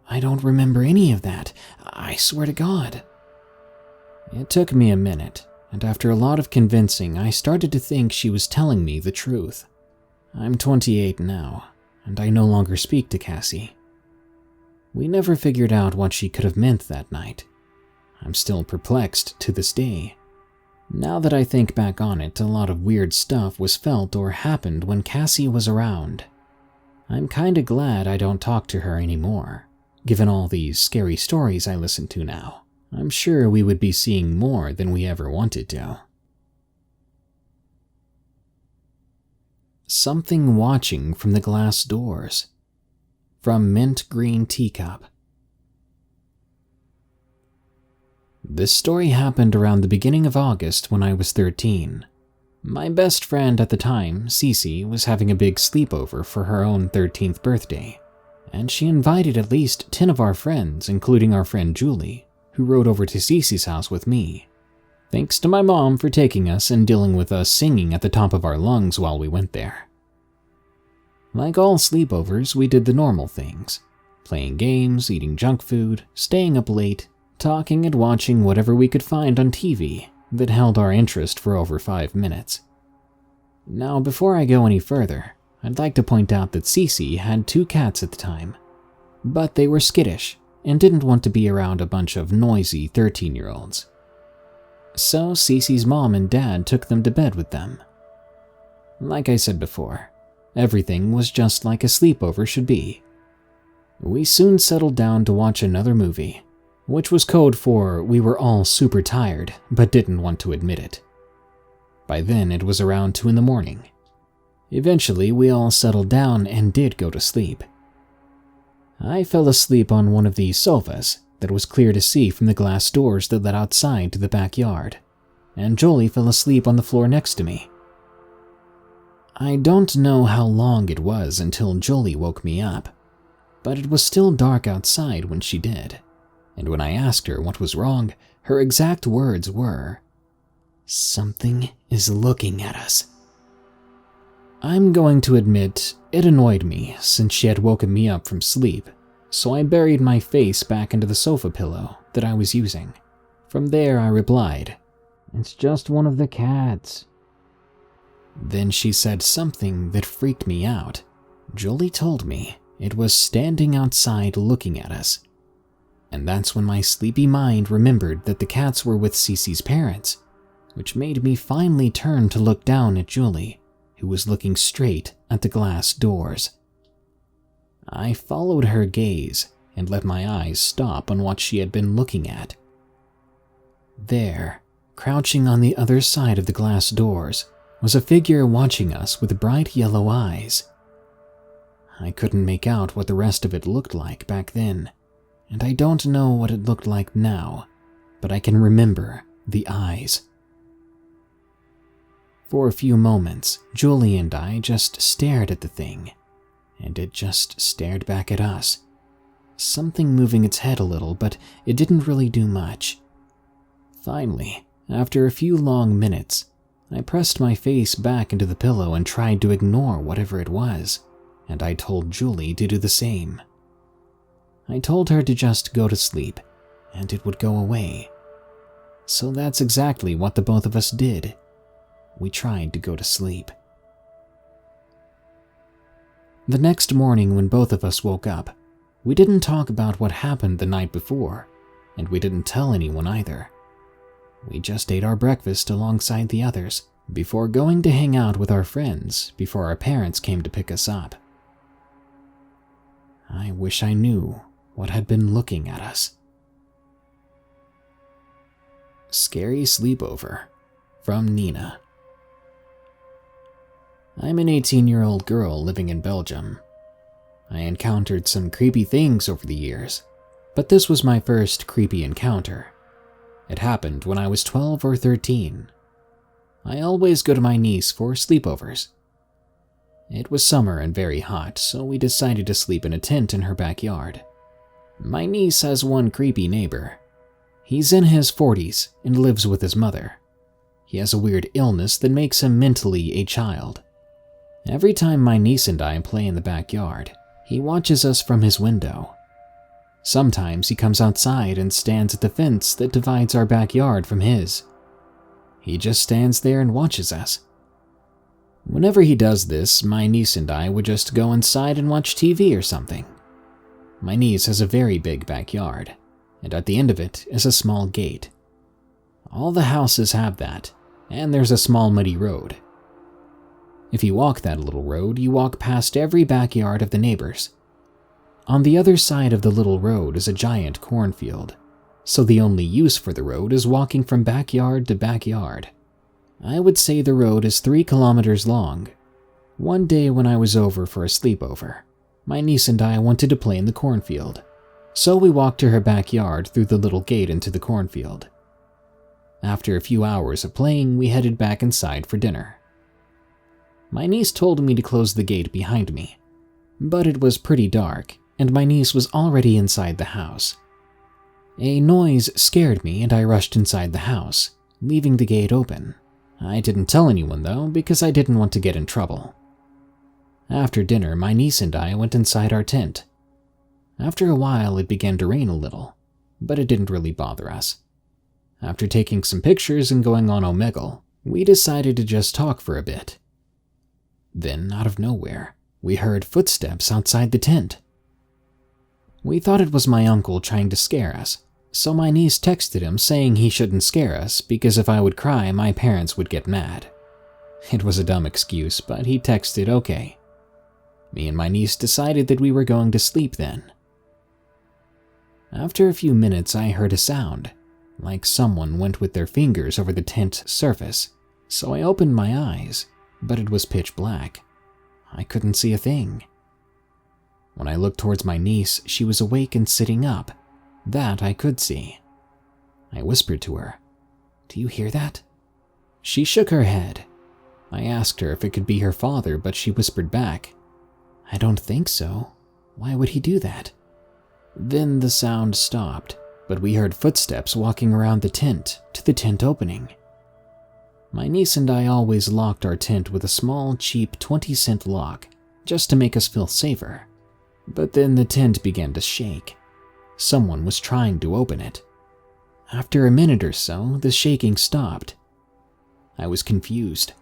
I don't remember any of that. I swear to God. It took me a minute, and after a lot of convincing, I started to think she was telling me the truth. I'm 28 now, and I no longer speak to Cassie. We never figured out what she could have meant that night. I'm still perplexed to this day. Now that I think back on it, a lot of weird stuff was felt or happened when Cassie was around. I'm kinda glad I don't talk to her anymore. Given all these scary stories I listen to now, I'm sure we would be seeing more than we ever wanted to. Something watching from the glass doors. From MintGreenTeaCup. This story happened around the beginning of August when I was 13. My best friend at the time, Cece, was having a big sleepover for her own 13th birthday, and she invited at least 10 of our friends, including our friend Julie, who rode over to Cece's house with me. Thanks to my mom for taking us and dealing with us singing at the top of our lungs while we went there. Like all sleepovers, we did the normal things. Playing games, eating junk food, staying up late, talking and watching whatever we could find on TV that held our interest for over 5 minutes. Now, before I go any further, I'd like to point out that Cece had 2 cats at the time, but they were skittish and didn't want to be around a bunch of noisy 13-year-olds. So Cece's mom and dad took them to bed with them. Like I said before, everything was just like a sleepover should be. We soon settled down to watch another movie, which was code for we were all super tired but didn't want to admit it. By then it was around 2 in the morning. Eventually we all settled down and did go to sleep. I fell asleep on one of the sofas that was clear to see from the glass doors that led outside to the backyard, and Jolie fell asleep on the floor next to me. I don't know how long it was until Jolie woke me up, but it was still dark outside when she did, and when I asked her what was wrong, her exact words were, "Something is looking at us." I'm going to admit it annoyed me since she had woken me up from sleep, so I buried my face back into the sofa pillow that I was using. From there I replied, "It's just one of the cats." Then she said something that freaked me out. Jolie told me it was standing outside looking at us. And that's when my sleepy mind remembered that the cats were with Cece's parents, which made me finally turn to look down at Julie, who was looking straight at the glass doors. I followed her gaze and let my eyes stop on what she had been looking at. There, crouching on the other side of the glass doors, was a figure watching us with bright yellow eyes. I couldn't make out what the rest of it looked like back then, and I don't know what it looked like now, but I can remember the eyes. For a few moments, Julie and I just stared at the thing, and it just stared back at us. Something moving its head a little, but it didn't really do much. Finally, after a few long minutes, I pressed my face back into the pillow and tried to ignore whatever it was, and I told Julie to do the same. I told her to just go to sleep, and it would go away. So that's exactly what the both of us did. We tried to go to sleep. The next morning when both of us woke up, we didn't talk about what happened the night before, and we didn't tell anyone either. We just ate our breakfast alongside the others before going to hang out with our friends before our parents came to pick us up. I wish I knew what had been looking at us. Scary Sleepover from Nina. I'm an 18-year-old girl living in Belgium. I encountered some creepy things over the years, but this was my first creepy encounter. It happened when I was 12 or 13. I always go to my niece for sleepovers. It was summer and very hot, so we decided to sleep in a tent in her backyard. My niece has one creepy neighbor. He's in his 40s and lives with his mother. He has a weird illness that makes him mentally a child. Every time my niece and I play in the backyard, he watches us from his window. Sometimes he comes outside and stands at the fence that divides our backyard from his. He just stands there and watches us. Whenever he does this, my niece and I would just go inside and watch TV or something. My niece has a very big backyard, and at the end of it is a small gate. All the houses have that, and there's a small muddy road. If you walk that little road, you walk past every backyard of the neighbors. On the other side of the little road is a giant cornfield, so the only use for the road is walking from backyard to backyard. I would say the road is 3 kilometers long. One day when I was over for a sleepover, my niece and I wanted to play in the cornfield, so we walked to her backyard through the little gate into the cornfield. After a few hours of playing, we headed back inside for dinner. My niece told me to close the gate behind me, but it was pretty dark, and my niece was already inside the house. A noise scared me and I rushed inside the house, leaving the gate open. I didn't tell anyone though, because I didn't want to get in trouble. After dinner, my niece and I went inside our tent. After a while, it began to rain a little, but it didn't really bother us. After taking some pictures and going on Omegle, we decided to just talk for a bit. Then, out of nowhere, we heard footsteps outside the tent. We thought it was my uncle trying to scare us, so my niece texted him saying he shouldn't scare us because if I would cry, my parents would get mad. It was a dumb excuse, but he texted okay. Me and my niece decided that we were going to sleep then. After a few minutes, I heard a sound, like someone went with their fingers over the tent surface, so I opened my eyes, but it was pitch black. I couldn't see a thing. When I looked towards my niece, she was awake and sitting up. That I could see. I whispered to her, "Do you hear that?" She shook her head. I asked her if it could be her father, but she whispered back, "I don't think so. Why would he do that?" Then the sound stopped, but we heard footsteps walking around the tent to the tent opening. My niece and I always locked our tent with a small, cheap 20-cent lock, just to make us feel safer. But then the tent began to shake. Someone was trying to open it. After a minute or so, the shaking stopped. I was confused.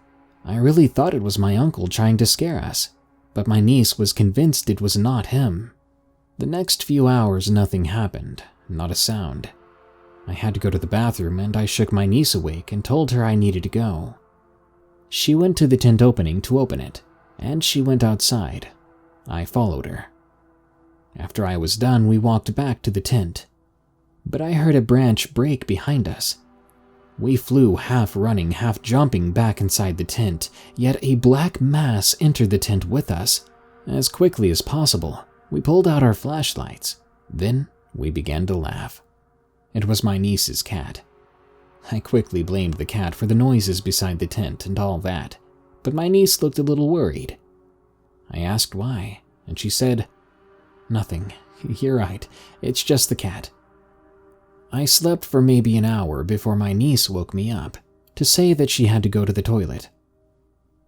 I really thought it was my uncle trying to scare us, but my niece was convinced it was not him. The next few hours, nothing happened, not a sound. I had to go to the bathroom and I shook my niece awake and told her I needed to go. She went to the tent opening to open it, and she went outside. I followed her. After I was done, we walked back to the tent, but I heard a branch break behind us. We flew half running, half jumping back inside the tent, yet a black mass entered the tent with us. As quickly as possible, we pulled out our flashlights. Then we began to laugh. It was my niece's cat. I quickly blamed the cat for the noises beside the tent and all that, but my niece looked a little worried. I asked why, and she said, "Nothing. You're right. It's just the cat." I slept for maybe an hour before my niece woke me up to say that she had to go to the toilet.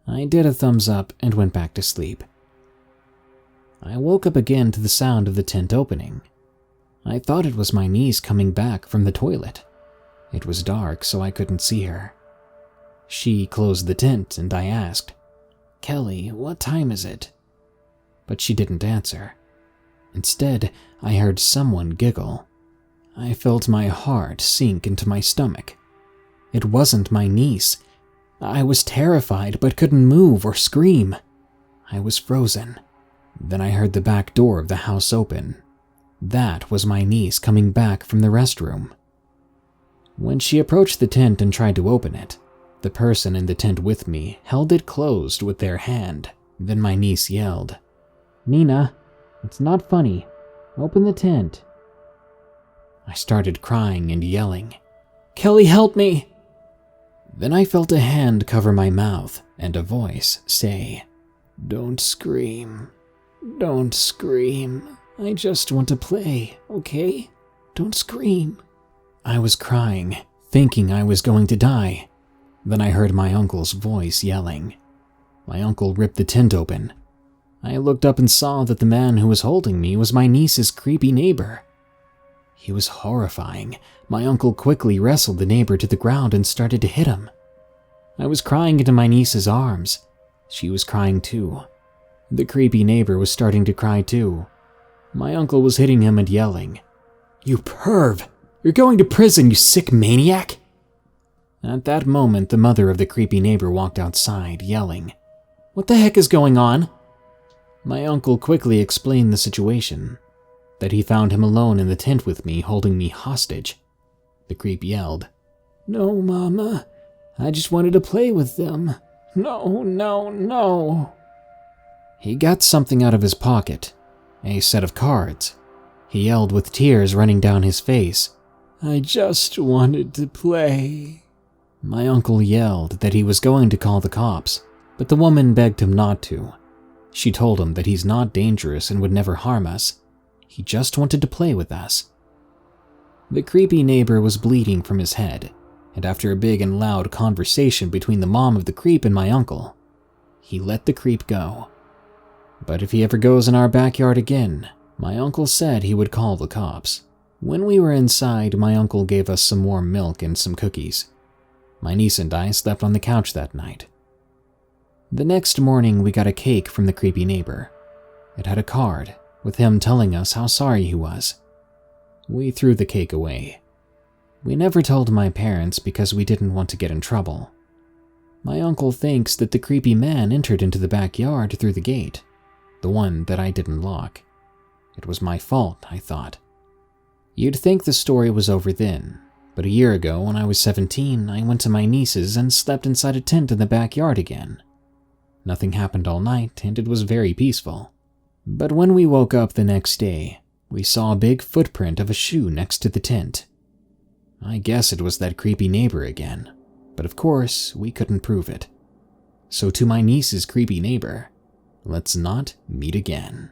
I did a thumbs up and went back to sleep. I woke up again to the sound of the tent opening. I thought it was my niece coming back from the toilet. It was dark, so I couldn't see her. She closed the tent and I asked, "Kelly, what time is it?" But she didn't answer. Instead, I heard someone giggle. I felt my heart sink into my stomach. It wasn't my niece. I was terrified but couldn't move or scream. I was frozen. Then I heard the back door of the house open. That was my niece coming back from the restroom. When she approached the tent and tried to open it, the person in the tent with me held it closed with their hand. Then my niece yelled, "Nina, it's not funny. Open the tent." I started crying and yelling, "Kelly, help me!" Then I felt a hand cover my mouth and a voice say, "Don't scream. Don't scream. I just want to play, okay? Don't scream." I was crying, thinking I was going to die. Then I heard my uncle's voice yelling. My uncle ripped the tent open. I looked up and saw that the man who was holding me was my niece's creepy neighbor. He was horrifying. My uncle quickly wrestled the neighbor to the ground and started to hit him. I was crying into my niece's arms. She was crying too. The creepy neighbor was starting to cry too. My uncle was hitting him and yelling, "You perv! You're going to prison, you sick maniac!" At that moment, the mother of the creepy neighbor walked outside, yelling, "What the heck is going on?" My uncle quickly explained the situation, that he found him alone in the tent with me, holding me hostage. The creep yelled, "No, Mama, I just wanted to play with them. No, no, no." He got something out of his pocket, a set of cards. He yelled with tears running down his face, "I just wanted to play." My uncle yelled that he was going to call the cops, but the woman begged him not to. She told him that he's not dangerous and would never harm us. He just wanted to play with us. The creepy neighbor was bleeding from his head, and after a big and loud conversation between the mom of the creep and my uncle, he let the creep go. But if he ever goes in our backyard again, my uncle said he would call the cops. When we were inside, my uncle gave us some warm milk and some cookies. My niece and I slept on the couch that night. The next morning, we got a cake from the creepy neighbor. It had a card with him telling us how sorry he was. We threw the cake away. We never told my parents because we didn't want to get in trouble. My uncle thinks that the creepy man entered into the backyard through the gate, the one that I didn't lock. It was my fault, I thought. You'd think the story was over then, but a year ago when I was 17, I went to my niece's and slept inside a tent in the backyard again. Nothing happened all night, and it was very peaceful. But when we woke up the next day, we saw a big footprint of a shoe next to the tent. I guess it was that creepy neighbor again, but of course, we couldn't prove it. So to my niece's creepy neighbor, let's not meet again.